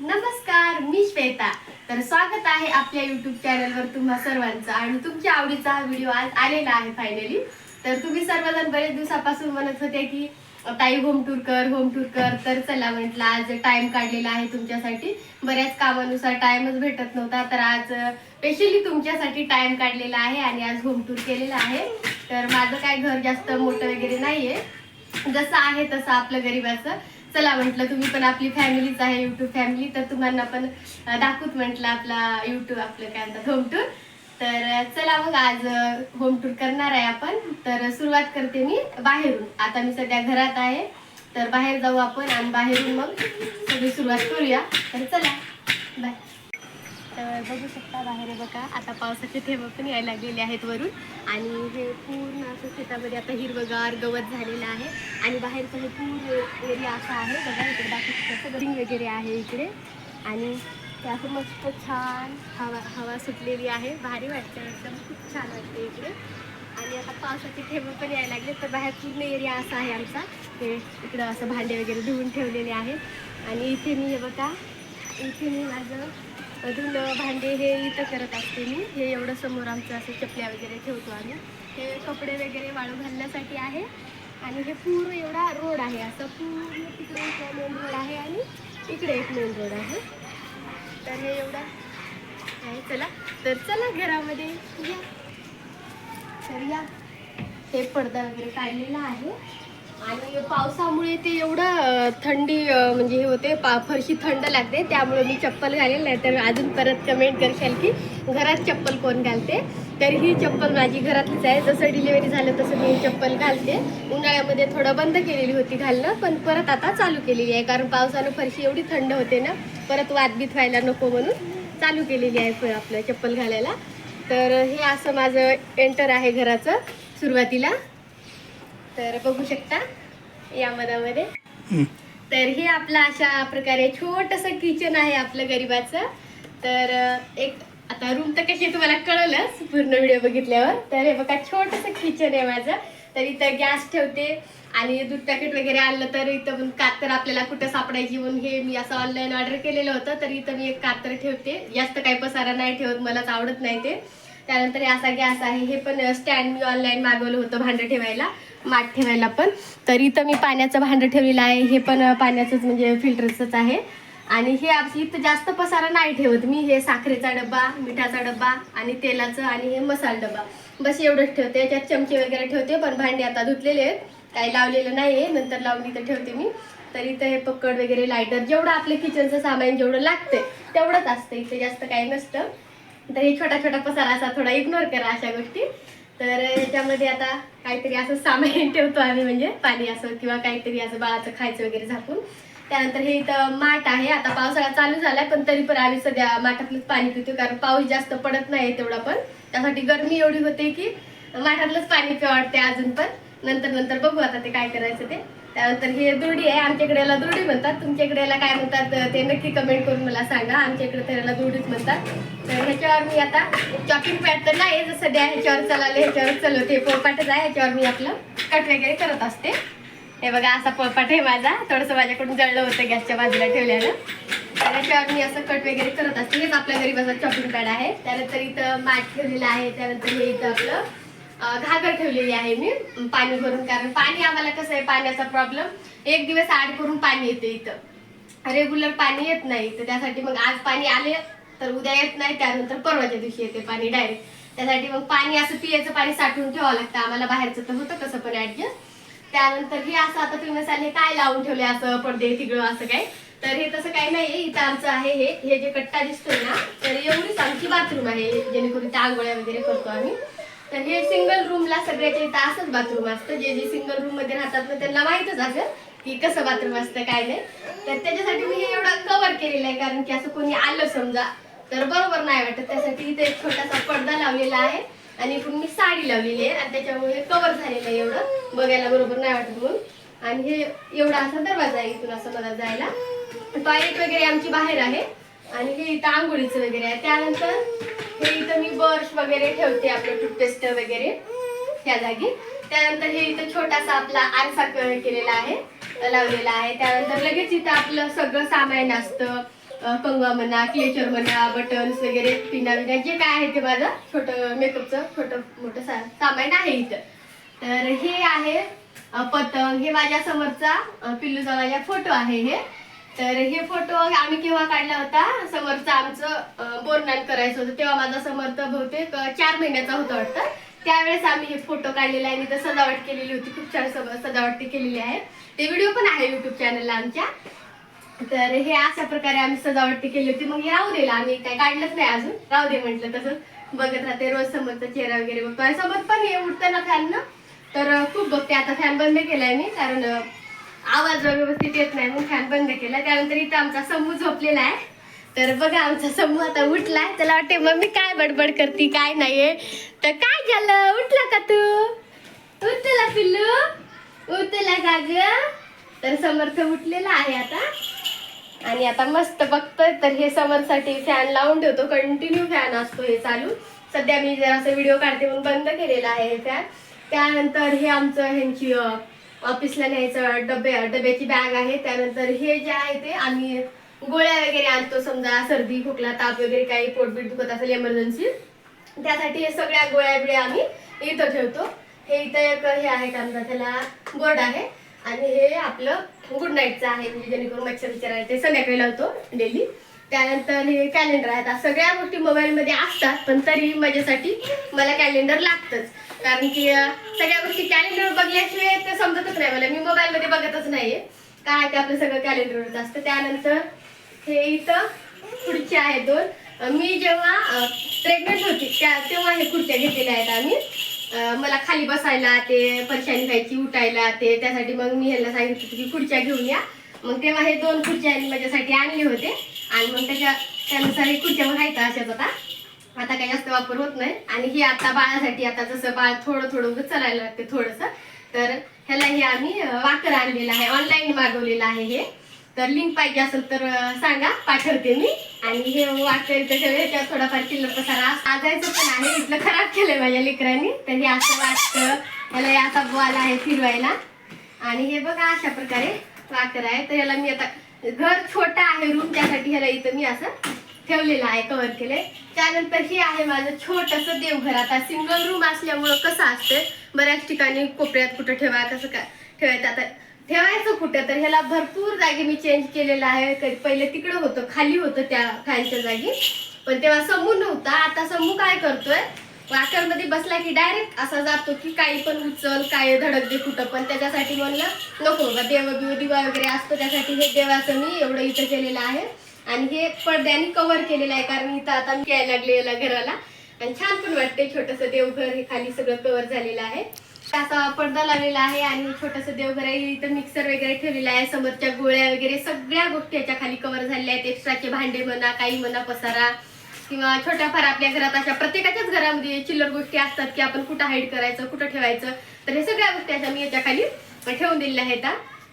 नमस्कार, मी श्वेता. तर स्वागत आहे आपल्या YouTube चॅनलवर तुम्हा सर्वांचं. आणि तुमच्या आवडीचा हा व्हिडिओ आज आलेला आहे फायनली. तर तुम्ही सर्वजण बरेच दिवसापासून म्हणत होते की ताई होम टूर कर. तर चला म्हटलं आज टाइम काढलेला आहे तुमच्यासाठी. बऱ्याच कामानुसार टाइमच भेटत नव्हता, तर आज स्पेशली तुमच्यासाठी टाइम काढलेला आहे आणि आज होम टूर केलेला आहे. तर माझं काय घर जास्त मोठं वगैरे नाहीये, जसं आहे तसं आपलं गरिबाचं. चला म्हटलं तुम्ही पण आपली फॅमिलीच आहे, युट्यूब फॅमिली, तर तुम्हाला पण दाखवत म्हटलं आपला युट्यूब आपलं काय म्हणतात होम टूर. तर चला मग आज होम टूर करणार आहे आपण. तर सुरुवात करते मी बाहेरून. आता मी सध्या घरात आहे, तर बाहेर जाऊ आपण आणि बाहेरून मग सगळी सुरुवात करूया. तर चला बाय. तर बघू शकता बाहेर बघा, आता पावसाचे थेंब पण यायला लागलेले आहेत वरून. आणि हे पूर्ण असं शेतामध्ये आता हिरवगार गवत झालेलं आहे. आणि बाहेरचं हे पूर्ण एरिया असा आहे बघा. इकडे बाकी कसं रिंग वगैरे आहे इकडे. आणि ते असं मस्त छान हवा सुटलेली आहे, भारी वाटतं, एकदम खूप छान वाटते इकडे. आणि आता पावसाचे थेंब पण यायला लागले. तर बाहेर पूर्ण एरिया असा आहे आमचा. हे इकडं असं भांडे वगैरे धुवून ठेवलेले आहेत. आणि इथे मी हे बघा, इथे मी माझं धुणं भांडे हे इथं करत असते मी. हे एवढं समोर आमचं असं चपल्या वगैरे ठेवतो आम्ही. हे कपडे वगैरे वाळू घालण्यासाठी आहे. आणि हे पूर्ण एवढा रोड आहे, असं पूर्ण तिकडे एक मेन रोड आहे आणि इकडे एक मेन रोड आहे. तर हे एवढं आहे. चला घरामध्ये या. तर या, हे पडदा वगैरे काढलेला आहे. आणि पावसामुळे ते एवढं थंडी म्हणजे हे होते, फरशी थंड लागते, त्यामुळे मी चप्पल घालेल. नाही तर अजून परत कमेंट करशाल की घरात चप्पल कोण घालते. तर ही चप्पल माझी घरातलीच आहे. जसं डिलिव्हरी झालं तसं मी चप्पल घालते. उन्हाळ्यामध्ये थोडं बंद केलेली होती घालणं, पण परत आता चालू केलेली आहे, कारण पावसानं फरशी एवढी थंड होते ना, परत वादबीत व्हायला नको म्हणून चालू केलेली आहे आपलं चप्पल घालायला. तर हे असं माझं एंटर आहे घराचं सुरुवातीला. तर बघू शकता या मधामध्ये. तर हे आपलं अशा प्रकारे छोटंसं किचन आहे आपलं गरिबाचं. तर एक आता रूम तर कशी तुम्हाला कळलंच पूर्ण व्हिडिओ बघितल्यावर. तर हे बघा छोटंसं किचन आहे माझं. तर इथं गॅस ठेवते आणि दूध पॅकेट वगैरे आणलं तर इथं पण कातर आपल्याला कुठं सापडायची म्हणून हे मी असं ऑनलाईन ऑर्डर केलेलं होतं. तर इथं मी एक कातर ठेवते, जास्त काही पसारा नाही ठेवत, मलाच आवडत नाही ते. त्यानंतर हे असा गॅस आहे. हे पण स्टँड मी ऑनलाईन मागवलं होतं भांडं ठेवायला, माठ ठेवायला पण. तर इथं मी पाण्याचं भांडं ठेवलेलं आहे. हे पण पाण्याचंच म्हणजे फिल्टरचंच आहे. आणि हे इथं जास्त पसारा नाही ठेवत मी. हे साखरेचा डब्बा, मिठाचा डब्बा आणि तेलाचं आणि हे मसाला डब्बा, बस एवढंच ठेवते. याच्यात चमचे वगैरे ठेवते, पण भांडे आता धुतलेले आहेत, काही लावलेलं नाही आहे, नंतर लावून इथं ठेवते मी. तर इथं हे पक्कड वगैरे, लायटर, जेवढं आपलं किचनचं सामान जेवढं लागतंय तेवढंच असतं इथे, जास्त काही नसतं. तर हे छोटा छोटा पसारा असा थोडा इग्नोर करा अशा गोष्टी. तर याच्यामध्ये आता काहीतरी असं सामान ठेवतो आम्ही, म्हणजे पाणी असं किंवा काहीतरी असं बाळाचं खायचं वगैरे झाकून. त्यानंतर हे इथं माठ आहे. आता पावसाळा चालू झालाय, पण तरी पण आम्ही सध्या माठातलंच पाणी पितो, कारण पाऊस जास्त पडत नाही तेवढा, पण त्यासाठी गरमी एवढी होते की माठातलंच पाणी पिवा वाटते अजून पण. नंतर बघू आता ते काय करायचं ते. त्यानंतर हे दुर्डी आहे. आमच्याकडे याला दुर्डी म्हणतात, तुमच्याकडे याला काय म्हणतात ते नक्की कमेंट करून मला सांगा. आमच्याकडे तर याला दुर्डीच म्हणतात. तर ह्याच्यावर मी आता चॉपिंग पॅड तर नाही, जर सध्या ह्याच्यावर चालवले, ह्याच्यावर चालवते, पोळपाटच आहे, ह्याच्यावर मी आपलं कट वगैरे करत असते. हे बघा असा पोळपाट आहे माझा. थोडंसं माझ्याकडून जळलं होतं गॅसच्या बाजूला ठेवल्यानं. तर याच्यावर मी असं कट वगैरे करत असते. हेच आपल्या गरीबाचा चॉपिंग पॅड आहे. त्यानंतर इथं माठ ठेवलेलं आहे. त्यानंतर हे इथं आपलं घागर ठेवलेली आहे मी पाणी भरून, कारण पाणी आम्हाला कसं आहे, पाण्याचा प्रॉब्लेम, एक दिवस आड करून पाणी येते इथं, रेग्युलर पाणी येत नाही. तर त्यासाठी मग आज पाणी आले तर उद्या येत नाही, त्यानंतर परवाच्या दिवशी येते पाणी डायरेक्ट. त्यासाठी मग पाणी असं पियाचं पाणी साठवून ठेवावं लागतं आम्हाला. बाहेरचं तर होतं कसं पण ऍडजस्ट. त्यानंतर हे असं आता तुम्ही म्हणाल हे काय लावून ठेवले असं पडदे तिकडं असं काय, तर हे तसं काही नाहीये. इथं आमचं आहे हे जे कट्टा दिसतोय ना, तर एवढीच आमची बाथरूम आहे, जेणेकरून त्या आंघोळ्या वगैरे करतो आम्ही. तर हे सिंगल रूमला सगळ्याच्या इथं असंच बाथरूम असतं. जे जे सिंगल रूम मध्ये राहतात ना त्यांना माहीतच असेल की कसं बाथरूम असतं काय नाही. तर त्याच्यासाठी मी हे एवढं कव्हर केलेलं आहे, कारण की असं कोणी आलं समजा तर बरोबर नाही वाटत. त्यासाठी इथे एक छोटासा पडदा लावलेला आहे आणि इकडून मी साडी लावलेली आहे, आणि त्याच्यामुळे कव्हर झालेलं आहे, एवढं बघायला बरोबर नाही वाटत म्हणून. आणि हे एवढा असा दरवाजा आहे इथून असं मला जायला. टॉयलेट वगैरे आमची बाहेर आहे. आणि हे इथं आंघोळीचं वगैरे आहे. त्यानंतर हे इथं मी ब्रश वगैरे ठेवते, आपलं टूथपेस्ट वगैरे त्या जागी. त्यानंतर हे इथं छोटासा आपला आरसा केलेला आहे, लावलेला आहे. त्यानंतर लगेच इथं आपलं सगळं सामान असतं, कंगवा म्हणा, क्लेचर म्हणा, बटन्स वगैरे, पिना बिना जे काय आहे ते माझं छोटं मेकअपचं छोटं मोठं सामान आहे इथं. तर हे आहे पतंग. हे माझ्या समोरचा पिल्लूचा माझ्या फोटो आहे हे. तर हे फोटो आम्ही केव्हा काढला होता, समोरचं आमचं बोरनान करायचं होतं तेव्हा माझा समर्थ बहुतेक 4 महिन्याचा होता वाटतं. त्यावेळेस आम्ही हे फोटो काढलेला आहे आणि इथं सजावट केलेली होती, खूप छान सजावट केलेली आहे. ते व्हिडिओ पण आहे युट्यूब चॅनलला आमच्या. तर हे अशा प्रकारे आम्ही सजावट केली होती. मग हे राहू देला, आम्ही काय काढलंच नाही अजून, राहू दे म्हटलं. तसंच बघत राहते रोज समोरचा चेहरा वगैरे बघतो. आणि समोर पण हे उठतं ना फॅन ना, तर खूप बघते. आता फॅन बंद केलाय मी, कारण आवाज व्यवस्थित येत नाही म्हणून फॅन बंद केला. त्यानंतर इथं आमचा समूह झोपलेला आहे. तर बघा आमचा समूह आता उठलाय. त्याला वाटते मम्मी काय बडबड करते काय नाहीये. तर काय झालं, उठला का तू? उठला पिल्लू, उठला का ग? तर समर्थ उठलेला आहे आता आणि आता मस्त बघतोय. तर हे समरसाठी फॅन लावून ठेवतो, कंटिन्यू फॅन असतो हे चालू. सध्या मी जरा असं व्हिडिओ काढते म्हणून बंद केलेला आहे हे फॅन. त्यानंतर हे आमचं ह्यांची ऑफिसला न्यायचं डब्याची बॅग आहे. त्यानंतर हे जे आहे ते आम्ही गोळ्या वगैरे आणतो, समजा सर्दी खोकला ताप वगैरे काही पोटबीट दुखत असेल इमर्जन्सी, त्यासाठी हे सगळ्या गोळ्या बिळ्या आम्ही इथं ठेवतो. हे इथं एक हे आहे का त्याला बोर्ड आहे आणि हे आपलं गुड नाईटचं आहे, म्हणजे जेणेकरून मच्छर विचार आहे ते संध्याकाळी लावतो डेली. त्यानंतर हे कॅलेंडर आहेत. सगळ्या गोष्टी मोबाईलमध्ये असतात, पण तरी माझ्यासाठी मला कॅलेंडर लागतंच. कारण की सगळ्या गोष्टी कॅलेंडर बघल्याशिवाय ते समजतच नाही मला. मी मोबाईलमध्ये बघतच नाहीये काय ते आपलं सगळं कॅलेंडरवरच असतं. त्यानंतर हे इथं खुर्च्या आहेत 2. मी जेव्हा प्रेग्नंट होती तेव्हा हे खुर्च्या घेतलेल्या आहेत आम्ही. मला खाली बसायला ते परेशानी व्हायची, उठायला ते, त्यासाठी मग मी ह्याला सांगितलं होतं की खुर्च्या घेऊन या. मग तेव्हा हे 2 खुर्च्या माझ्यासाठी आणले होते आणि मग त्यानुसार हे खुर्च्या मग आहेत अशाच. आता काही जास्त वापर होत नाही. आणि हे आता बाळासाठी, आता जसं बाळ थोडं थोडं चालायला लागते थोडंसं, तर ह्याला हे आम्ही वाकर आणलेलं आहे, ऑनलाईन मागवलेलं आहे हे. तर लिंक पाहिजे असेल तर सांगा, पाठवते मी. आणि हे वाकर ह्याच्यावर थोडाफार चिल्लर पसारा आजायचं पण आहे, इथलं खराब केलंय माझ्या लेकरांनी. तर हे असं वाटतं, ह्याला असा बॉल आहे फिरवायला. आणि हे बघा अशा प्रकारे वाकर आहे. तर याला मी आता घर छोटा आहे रूम, त्यासाठी ह्याला इथं मी असं ठेवलेलं आहे, कव्हर केलंय. त्यानंतर हे आहे माझं छोटंसं देवघर. आता सिंगल रूम असल्यामुळं कसं असतं, बऱ्याच ठिकाणी कोपऱ्यात कुठं ठेवा, कसं काय ठेवायचं, आता ठेवायचं कुठं. तर ह्याला भरपूर जागी मी चेंज केलेलं आहे. पहिले तिकडं होतं, खाली होतं त्या फॅनच्या जागी, पण तेव्हा समूह नव्हता. आता समूह काय करतोय, वाकरमध्ये बसला की डायरेक्ट असा जातो की काही पण उचल, काय धडक दे कुठं पण. त्याच्यासाठी म्हणलं नको बाबा, देव दिवा वगैरे असतो, त्यासाठी हे देवाचं मी एवढं इथं केलेलं आहे. आणि हे पडद्याने कव्हर केलेलं आहे, कारण इथं आता मी यायला लागले याला घराला. आणि छान पण वाटते, छोटंसं देवघर हे खाली सगळं कव्हर झालेलं आहे. असा पडदा लावलेला आहे आणि छोटंसं देवघर आहे. इथं मिक्सर वगैरे ठेवलेला आहे, समोरच्या गोळ्या वगैरे सगळ्या गोष्टी याच्या खाली कव्हर झालेल्या आहेत. एक्स्ट्राचे भांडे म्हणा, काही म्हणा, पसारा किंवा छोट्याफार आपल्या घरात अशा प्रत्येकाच्याच घरामध्ये चिल्लर गोष्टी असतात की आपण कुठं हाईड करायचं, कुठं ठेवायचं. तर हे सगळ्या गोष्टी अशा मी याच्या खाली ठेवून दिलेल्या आहेत.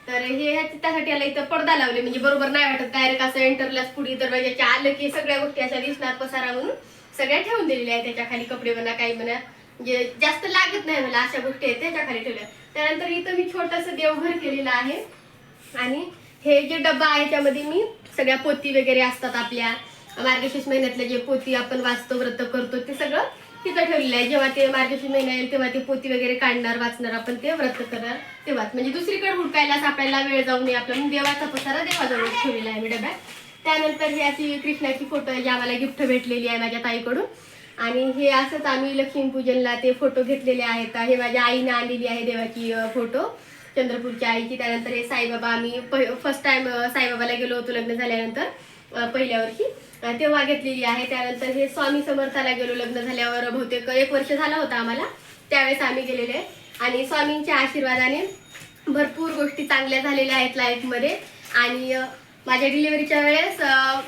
तर हे त्यासाठी याला इथं पडदा लावले, म्हणजे बरोबर नाही वाटत डायरेक्ट असं एंटरलाच पुढे दरवाजाच्या आलं की सगळ्या गोष्टी अशा दिसणार पसारा म्हणून सगळ्या ठेवून दिलेल्या आहेत त्याच्या खाली. कपडे म्हणा, काही म्हणा, म्हणजे जास्त लागत नाही मला अशा गोष्टी आहेत त्याच्या खाली ठेवल्या. त्यानंतर इथं मी छोटंसं देवघर केलेलं आहे. आणि हे जे डब्बा आहे त्यामध्ये मी सगळ्या पोती वगैरे असतात आपल्या मार्गशीर्ष महिन्यातले, जे पोती आपण वाचतो, व्रत करतो, ते सगळं तिथं ठेवलेलं आहे. जेव्हा ते मार्गशीर्ष महिना येईल तेव्हा ते पोती वगैरे काढणार, वाचणार, आपण ते व्रत करणार तेव्हाच, म्हणजे दुसरीकडे हुडकायला सापडायला वेळ जाऊ नये आपला, देवाचा पसारा देवाजवळ ठेवलेला आहे मी डब्यात. त्यानंतर ही अशी कृष्णाची फोटो आहे, जी आम्हाला गिफ्ट भेटलेली आहे माझ्या ताईकडून. आणि हे असंच आम्ही लक्ष्मीपूजनला ते फोटो घेतलेले आहेत. हे माझ्या आईने आणलेली आहे देवाची फोटो, चंद्रपूरच्या आईची. त्यानंतर हे साईबाबा, आम्ही फर्स्ट टाइम साईबाबाला गेलो होतो लग्न झाल्यानंतर पहिल्या वर्षी, तेव्हा घेतलेली आहे. त्यानंतर हे स्वामी समर्थाला गेलो लग्न झाल्यावर, बहुतेक 1 वर्ष झाला होता आम्हाला, त्यावेळेस आम्ही गेलेले. आणि स्वामींच्या आशीर्वादाने भरपूर गोष्टी चांगल्या झालेल्या आहेत लाईफमध्ये. आणि माझ्या डिलिव्हरीच्या वेळेस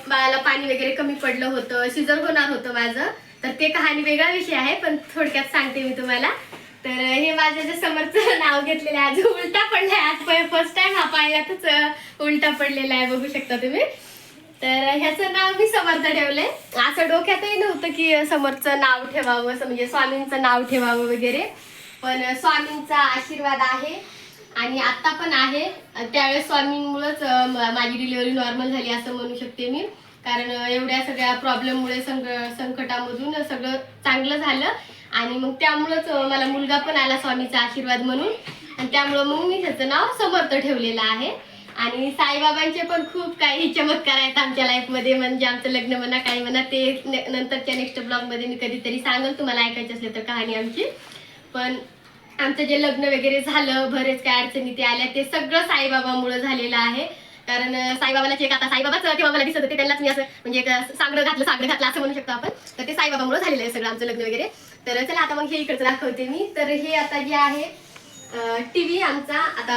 बाळाला पाणी वगैरे कमी पडलं होतं, सिजर होणार होतं माझं. तर ते कहाणी वेगळा विषय आहे, पण थोडक्यात सांगते मी तुम्हाला. तर हे माझं जे समर्थचं नाव घेतलेलं आहे, आज उलटा पडलाय, आज फर्स्ट टाइम हा पाहिल्यातच उलटा पडलेला आहे, बघू शकता तुम्ही. तर ह्याचं नाव मी समर्थ ठेवलंय. असं डोक्यातही नव्हतं की समर्थचं नाव ठेवावं, असं म्हणजे स्वामींचं नाव ठेवावं वगैरे, पण स्वामींचा आशीर्वाद आहे आणि आता पण आहे. त्यावेळेस स्वामींमुळेच माझी डिलिव्हरी नॉर्मल झाली असं म्हणू शकते मी. कारण एवढ्या सगळ्या प्रॉब्लेममुळे संकटामधून सगळं चांगलं झालं आणि मग त्यामुळंच मला मुलगा पण आला स्वामीचा आशीर्वाद म्हणून आणि त्यामुळं मग मी त्याचं नाव समर्थ ठेवलेलं आहे. आणि साईबाबांचे पण खूप काही चमत्कार आहेत आमच्या लाईफमध्ये, म्हणजे आमचं लग्न म्हणा काही म्हणा ते नंतरच्या नेक्स्ट ब्लॉगमध्ये मी कधीतरी सांगेल तुम्हाला ऐकायचं असलं तर कहाणी आमची. पण आमचं जे लग्न वगैरे झालं, बरेच काय अडचणी ते आल्या, ते सगळं साईबाबामुळे झालेलं आहे. कारण साईबाबाला जे आता साईबाबाच तेव्हा मला दिसत होते, त्यांनाच मी असं म्हणजे एक सागरं घातलं असं म्हणू शकतो आपण. तर ते साईबाबामुळे झालेलं आहे सगळं आमचं लग्न वगैरे. तर चला आता मग हे इकडचं दाखवते मी. तर हे आता जे आहे टीव्ही आमचा, आता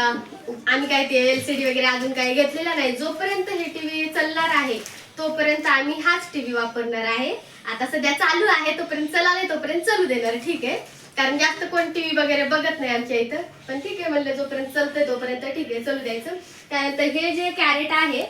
आम्ही काय ते LCD वगैरे अजून काही घेतलेला नाही. जोपर्यंत हे टीव्ही चालणार आहे तोपर्यंत आम्ही हाच टीव्ही वापरणार आहे. आता सध्या चालू आहे तोपर्यंत चलावे तोपर्यंत चालू देणार, ठीक आहे. कारण जास्त कोण टीव्ही वगैरे बघत नाही आमच्या इथं, पण ठीक आहे म्हणलं जोपर्यंत चालतंय तोपर्यंत ठीक आहे चालू द्यायचं. त्यानंतर हे जे कॅरेट आहे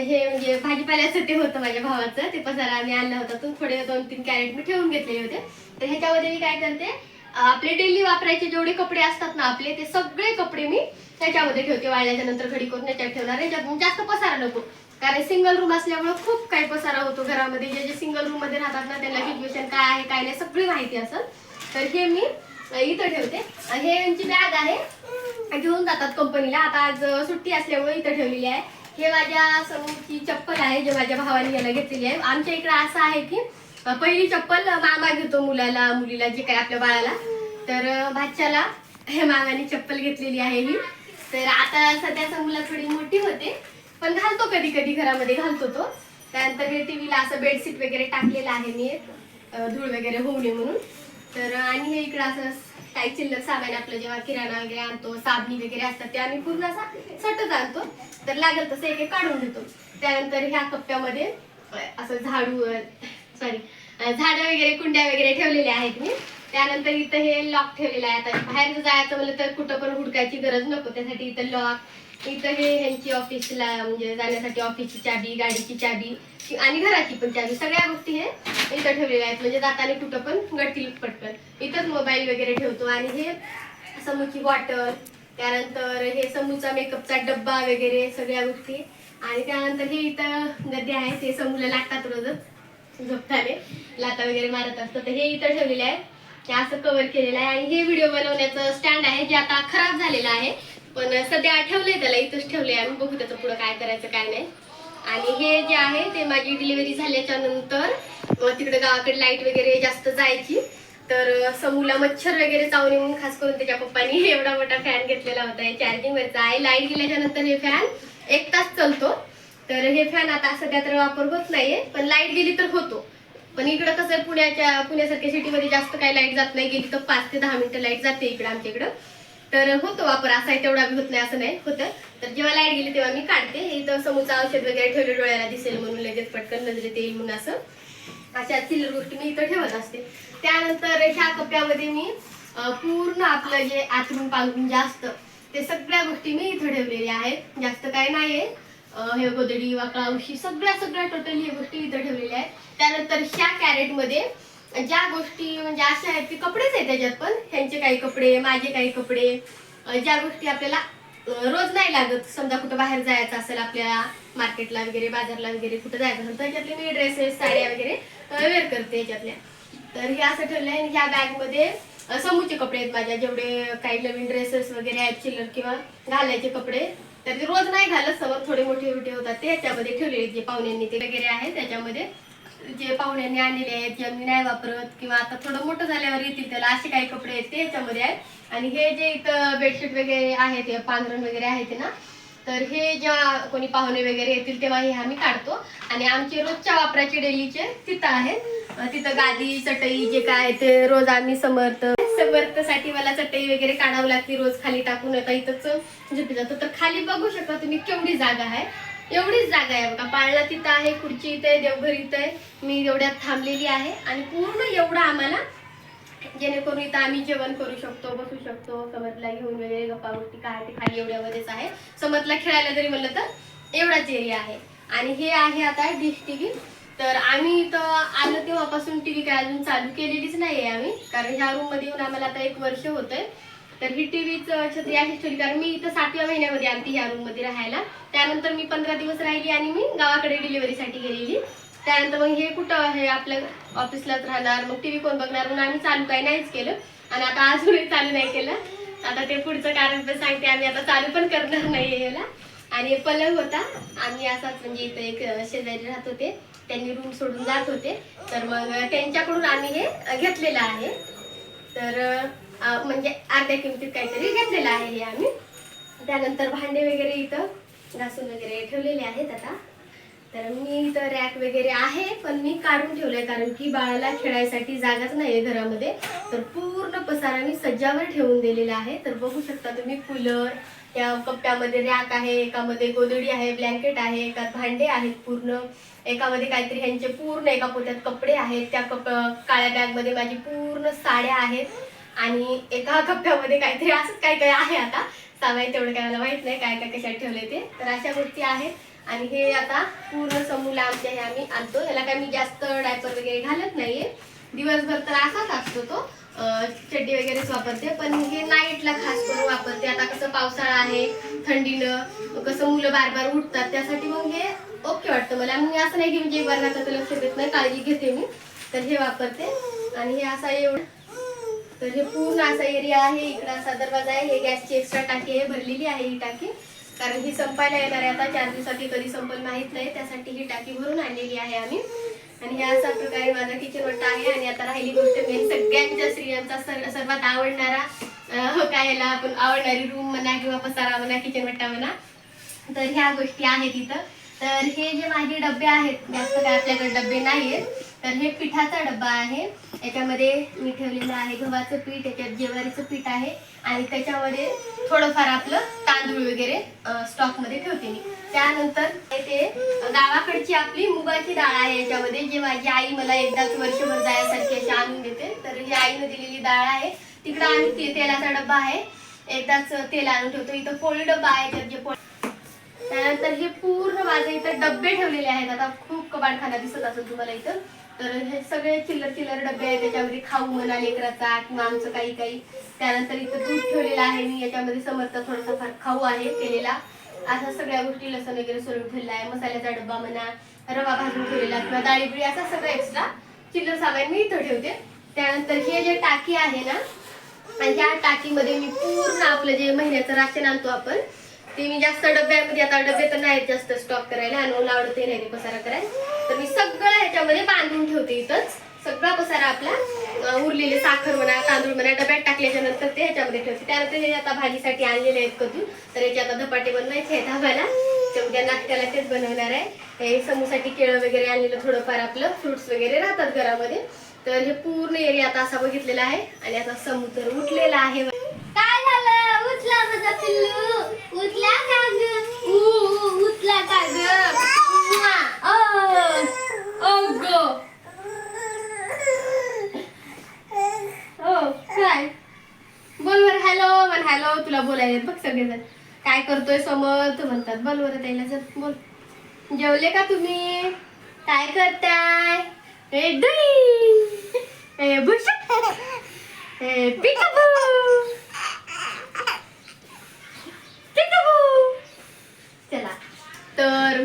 हे म्हणजे भाजीपाल्याचं ते होतं माझ्या भावाचं, ते पसारा आम्ही आणला होता, तो थोडे 2-3 कॅरेट मी ठेवून घेतलेले होते. तर ह्याच्यामध्ये मी काय करते, आपले डेली वापरायचे जेवढे कपडे असतात ना आपले, ते सगळे कपडे मी त्याच्यामध्ये ठेवते. वाळल्याच्या नंतर घडी करून त्याच्यात ठेवणार आहे, जास्त पसारा नको. कारण सिंगल रूम असल्यामुळे खूप काही पसारा होतो घरामध्ये. जे सिंगल रूम मध्ये राहतात ना त्यांना सिच्युएशन काय आहे काय नाही सगळी माहिती असेल. तर हे मी इथं ठेवते. हे यांची बॅग आहे, घेऊन जातात कंपनीला. आता आज सुट्टी असल्यामुळे इथं ठेवलेली आहे. हे माझ्या समूची चप्पल आहे, जे माझ्या भावाने याला घेतलेली आहे. आमच्या इकडे असं आहे की पहिली चप्पल मामा घेतो मुलाला मुलीला, जे काय आपल्या बाळाला. तर भाच्याला मामाने चप्पल घेतलेली आहे ही. तर आता सध्या मुला थोडी मोठी होते, पण घालतो कधी कधी घरामध्ये घालतो तो. त्यानंतर हे टीव्हीला असं बेडशीट वगैरे टाकलेलं आहे मी, धूळ वगैरे होऊ नये म्हणून. तर आणि हे इकडं असं काही चिल्लर सामान आपलं जेव्हा किराणा वगैरे आणतो, साबणी वगैरे असतात ते आम्ही पूर्ण असा सटत आणतो. तर लागेल तसं एक काढून घेतो. त्यानंतर ह्या कप्प्यामध्ये असं झाडं वगैरे कुंड्या वगैरे ठेवलेल्या आहेत मी. त्यानंतर इथं हे लॉक ठेवलेलं आहे. आता बाहेर जायचं म्हणलं तर कुठं पण हुडकायची गरज नको, त्यासाठी इथं लॉक. इथं हे ह्यांची ऑफिसला म्हणजे जाण्यासाठी ऑफिसची चाबी, गाडीची चाबी आणि घराची पण चाबी, सगळ्या गोष्टी हे इथं ठेवलेल्या आहेत, म्हणजे जाताना कुठं पण गडतील पटकन. इथंच मोबाईल वगैरे ठेवतो. आणि हे समूची बॉटल, त्यानंतर हे समूचा मेकअपचा डब्बा वगैरे सगळ्या गोष्टी. आणि त्यानंतर हे इथं नद्या आहेत, हे समूला लागतात रोजच झोपताना, लाता वगैरे मारत असतं. तर हे इथं ठेवलेले आहे, ते असं कव्हर केलेलं आहे. आणि हे व्हिडिओ बनवण्याचं स्टँड आहे, जे आता खराब झालेलं आहे, पण सध्या ठेवलंय त्याला, इथंच ठेवलंय आम्ही. बघू त्याचं पुढं काय करायचं काय नाही. आणि हे जे आहे ते माझी डिलिव्हरी झाल्याच्या नंतर तिकडे गावाकडे लाईट वगैरे जास्त जायची, तर समूला मच्छर वगैरे चावणे म्हणून खास करून त्याच्या पप्पानी एवढा मोठा फॅन घेतलेला होता. हे चार्जिंग वरचा आहे. लाईट गेल्याच्या नंतर हे फॅन 1 तास चालतो. तर हे फॅन आता सध्या तर वापर होत नाहीये, पण लाईट गेली तर होतो. पण इकडं कसं पुण्यासारख्या सिटीमध्ये जास्त काही लाईट जात नाही, गेली तर 5 ते 10 मिनिटं लाईट जाते इकडं आमच्या इकडं. तर होतो वापर, असा आहे तेवढा होत नाही असं नाही होतं. तर जेव्हा लाईट गेली तेव्हा मी काढते. इथं समूचा औषध वगैरे ठेवले, डोळ्याला दिसेल म्हणून, लगेच पटकन नजरेत येईल म्हणून, असं अशा चिल्लर गोष्टी मी इथं ठेवत असते. त्यानंतर ह्या कप्प्यामध्ये मी पूर्ण आपलं जे आतरून पांघरून जास्त ते सगळ्या गोष्टी मी इथं ठेवलेल्या आहेत. जास्त काय नाहीये, हे गोदडी वाकळा उशी सगळ्या टोटली हे गोष्टी इथं ठेवलेल्या आहेत. त्यानंतर ह्या कॅरेटमध्ये ज्या गोष्टी म्हणजे अशा आहेत की कपडेच आहेत त्याच्यात, पण ह्यांचे काही कपडे, माझे काही कपडे, ज्या गोष्टी आपल्याला रोज नाही लागत, समजा कुठं बाहेर जायचं असेल आपल्याला, मार्केटला वगैरे, बाजारला वगैरे कुठं जायचं असेल तर त्याच्यातले मी ड्रेसेस, साड्या वगैरे वेअर करते याच्यातल्या. तर हे असं ठेवलं आहे. ह्या बॅगमध्ये समूचे कपडे आहेत माझ्या, जेवढे काही नवीन ड्रेसेस वगैरे आहेत चिल्लर किंवा घालायचे कपडे, तर ते रोज नाही घालत, समोर थोडे मोठे होतात ते ह्याच्यामध्ये ठेवलेले. जे पाहुण्यांनी ते वगैरे आहे त्याच्यामध्ये, जे पाहुण्यांनी आणलेले आहेत, जे मी नाही वापरत किंवा आता थोडं मोठं झाल्यावर येतील त्याला, असे काही कपडे आहेत ते ह्याच्यामध्ये आहेत. आणि हे जे इथं बेडशीट वगैरे आहेत, पांघरण वगैरे आहेत ना, तर हे जेव्हा कोणी पाहुणे वगैरे येतील तेव्हा हे आम्ही काढतो. आणि आमचे रोजच्या वापराचे डेलीचे तिथं आहेत. तिथं गादी, चटई जे काय ते रोज आम्ही समर्थसाठी मला चटई वगैरे काढावं लागते रोज खाली टाकून. आता इथंच झोपी जातो. तर खाली बघू शकता तुम्ही केवढी जागा आहे, एवढीच जागा आहे बघा. पाळणा तिथं आहे, खुर्ची इथं आहे, देवघर इथं आहे, मी एवढ्यात थांबलेली आहे. आणि पूर्ण एवढं आम्हाला, जेणेकरून इथं आम्ही जेवण करू शकतो, बसू शकतो, समतला घेऊन वगैरे गप्पा गोष्टी काय ते खाली एवढ्यामध्येच आहे. समतला खेळायला जरी म्हणलं तर एवढाच एरिया आहे. आणि हे आहे आता डिश टीव्ही. तर आम्ही इथं आलो तेव्हापासून टीव्ही काय अजून चालू केलेलीच नाहीये आम्ही, कारण ह्या रूम मध्ये येऊन आम्हाला आता 1 वर्ष होतंय. तर ही टीव्हीच छत्री अशीच ठेवली, कारण मी इथं 7व्या महिन्यामध्ये आलती ह्या रूम मध्ये राहायला. त्यानंतर मी 15 दिवस राहिली आणि मी गावाकडे डिलिव्हरीसाठी गेलेली. त्यानंतर मग हे कुठं हे आपल्या ऑफिसलाच राहणार, मग टीव्ही कोण बघणार म्हणून आम्ही चालू काही नाहीच केलं आणि आता अजूनही चालू नाही केलं. आता ते पुढचं कारण पण सांगते, आम्ही आता चालू पण करणार नाही याला. आणि पलंग होता, आम्ही असाच म्हणजे इथं एक शेजारी राहत होते, त्यांनी रूम सोडून जात होते, तर मग त्यांच्याकडून आम्ही हे घेतलेलं आहे. तर म्हणजे अर्ध्या किमतीत काहीतरी घेतलेलं आहे हे आम्ही. त्यानंतर भांडे वगैरे इथं घासून वगैरे ठेवलेले आहेत आता. तर मी इथं रॅक वगैरे आहे, पण मी काढून ठेवलंय कारण की बाळाला खेळायसाठी जागाच नाहीये घरामध्ये. तर पूर्ण पसारा मी सज्जावर ठेवून दिलेला आहे. तर बघू शकता तुम्ही, कूलर, या कप्प्यामध्ये रॅक आहे, एकामध्ये गोधडी आहे, ब्लँकेट आहे, एकात भांडे आहेत पूर्ण, एकामध्ये काहीतरी ह्यांचे पूर्ण एका पोत्यात कपडे आहेत, त्या काळ्या बॅगमध्ये माझी पूर्ण साड्या आहेत, आणि एका कप्प्यामध्ये काहीतरी असंच काय काय आहे. आता सामायिक तेवढं काय मला माहित नाही काय काय कशात ठेवले ते. तर अशा गोष्टी आहेत. आणि हे आता पूर्ण समूला आमच्या हे आम्ही आणतो. याला काय मी जास्त डायपर वगैरे घालत नाहीये, दिवसभर तर असाच असतो तो, चड्डी वगैरेच वापरते, पण हे नाईटला खास करून वापरते. आता कसं पावसाळा आहे, थंडीनं कसं मुलं बार बार उठतात, त्यासाठी मग हे ओके वाटतं मला. मी असं नाही की म्हणजे बरं लक्ष देत नाही, काळजी घेते मी, तर हे वापरते. आणि हे असा एवढं, तर हे पूर्ण असा एरिया आहे. इकडं असा दरवाजा आहे, हे गॅसची एक्स्ट्रा टाकी आहे, भरलेली आहे ही टाकी, कारण ही संपायला येणार आहे आता 4 दिवसात, कधी संपल माहित नाही, त्यासाठी ही टाकी भरून आणलेली आहे आम्ही. आणि ह्या अशा प्रकारे माझा किचन वाटा आहे. आणि आता राहिली गोष्ट मेन, सगळ्यांच्या स्त्रियांचा सर्वात आवडणारा काय ह्याला आपण आवडणारी रूम म्हणा किंवा पसारा म्हणा, किचन वाटा म्हणा, तर ह्या गोष्टी आहेत इथं. तर हे जे माझे डबे आहेत, जास्त काय आपल्याकडे डबे नाहीयेत, तर हे पिठाचा डब्बा आहे. याच्यामध्ये मी ठेवलेलं आहे गव्हाचं पीठ, याच्यात ज्वारीचं पीठ आहे, आणि त्याच्यामध्ये थोडंफार आपलं तांदूळ वगैरे स्टॉकमध्ये ठेवते मी. त्यानंतर ते गावाकडची आपली मुगाची डाळ आहे याच्यामध्ये, जी माझी आई मला एकदाच वर्षभर जायसारखी अशी आणून देते. तर ही आईने दिलेली डाळ आहे. तिकडं आम्ही तेलाचा डब्बा आहे, एकदाच तेल आणून ठेवतो. इथं पोळी डब्बा आहे, त्यात जे त्यानंतर हे पूर्ण माझे इथं डब्बे ठेवलेले आहेत. आता खूप कबाडखाना दिसत असेल तुम्हाला इथं. तर हे सगळे चिल्लर चिल्लर डबे आहेत, त्याच्यामध्ये खाऊ म्हणा लेकराचा किंवा आमचं काही काही. त्यानंतर इथं दूध ठेवलेलं आहे मी, याच्यामध्ये समर्थ थोडासा फार खाऊ आहे केलेला. अशा सगळ्या गोष्टी, लसण वगैरे सोलून ठेवलेला आहे, मसाल्याचा डब्बा म्हणा, रवा भाजून ठेवलेला किंवा डाळी बिळी, असा सगळं एक्स्ट्रा चिल्लर सामान मी इथं ठेवते. त्यानंतर हे जे टाकी आहे ना, आणि ह्या टाकीमध्ये मी पूर्ण आपलं जे महिन्याचं राशन आणतो आपण, ते मी जास्त डब्यामध्ये, आता डबे तर नाहीत जास्त स्टॉक करायला, आणि ओला आवडते नाही पसारा करायला, तर मी सगळं ह्याच्यामध्ये बांधून ठेवते. इथंच सगळा पसारा आपला उरलेले साखर म्हणा, तांदूळ म्हणा, डब्यात टाकल्याच्या नंतर ते ह्याच्यामध्ये ठेवते. त्यानंतर हे आता भाजीसाठी आणलेले आहेत कधू, तर याचे आता धपाटे बनवायचे आहेत आम्हाला, ते उद्या नाश्त्याला तेच बनवणार आहे. हे समूसाठी केळं वगैरे आणलेलं, थोडंफार आपलं फ्रुट्स वगैरे राहतात घरामध्ये. तर हे पूर्ण एरिया आता असा बघितलेला आहे. आणि आता समू तर उठलेला आहे. काय झालं? उठला माझा पिल्लू, उठला का ग? उठला का ग? काय बोल बर, हॅलो म्हण, हॅलो. तुला बोलायला बघ सगळेजण, काय करतोय समर्थ म्हणतात, बोल बरं त्याला, जर बोल. जेवले का तुम्ही? काय करताय? ए दुई, ए बुशक, ए पिकाबू, पिकाबू. चला, तर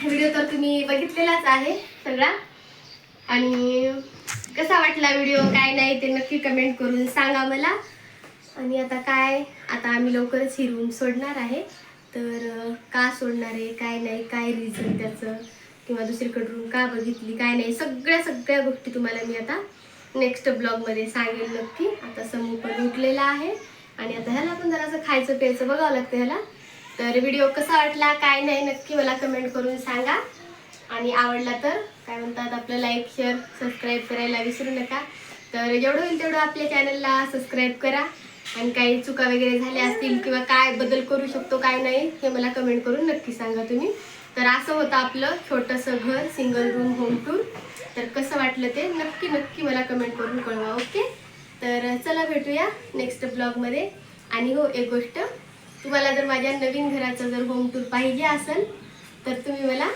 व्हिडिओ तर तुम्ही बघितलेलाच आहे सगळा, आणि कसा वाटला व्हिडिओ काय नाही ते नक्की कमेंट करून सांगा मला. आणि आता काय, आता आम्ही लवकरच ही रूम सोडणार आहे. तर का सोडणार आहे, काय नाही, काय रिझन त्याचं, किंवा दुसरीकडे रूम का बघितली, काय नाही, सगळ्या गोष्टी तुम्हाला मी आता नेक्स्ट ब्लॉगमध्ये सांगेल नक्की. आता समूह पण उठलेला आहे, आणि आता ह्याला पण जरासं खायचं प्यायचं बघावं लागतं ह्याला. तर व्हिडिओ कसा वाटला काय नाही नक्की मला कमेंट करून सांगा. आणि आवडला तर काय म्हणतात आपलं लाईक, शेअर, सबस्क्राईब करायला विसरू नका. तर जेवढं होईल तेवढं आपल्या चॅनलला सबस्क्राईब करा. आणि काही चुका वगैरे झाल्या असतील किंवा काय बदल करू शकतो काय नाही हे मला कमेंट करून नक्की सांगा तुम्ही. तर असं होतं आपलं छोटंसं घर, सिंगल रूम होम टूर. तर कसं वाटलं ते नक्की नक्की मला कमेंट करून कळवा. ओके, तर चला भेटूया नेक्स्ट ब्लॉगमध्ये. आणि हो, एक गोष्ट, तुम्हाला जर माझ्या नवीन घराचं जर होम टूर पाहिजे असेल तर तुम्ही मला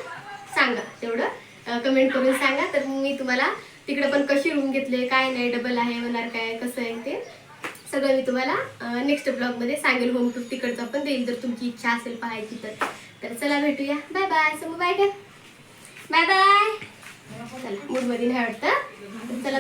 सांगा, तेवढं कमेंट करून सांगा. तर मी तुम्हाला तिकडे पण कशी रूम घेतले, काय नाही, डबल आहे होणार काय, कसं आहे ते सगळं मी तुम्हाला नेक्स्ट ब्लॉगमध्ये सांगेल. होम टूर तिकडचं पण देईल जर तुमची इच्छा असेल पाहायची तर चला भेटूया. Bye bye. समू बाय कर. Bye bye. चला मूडमध्ये नाही वाटतं. चला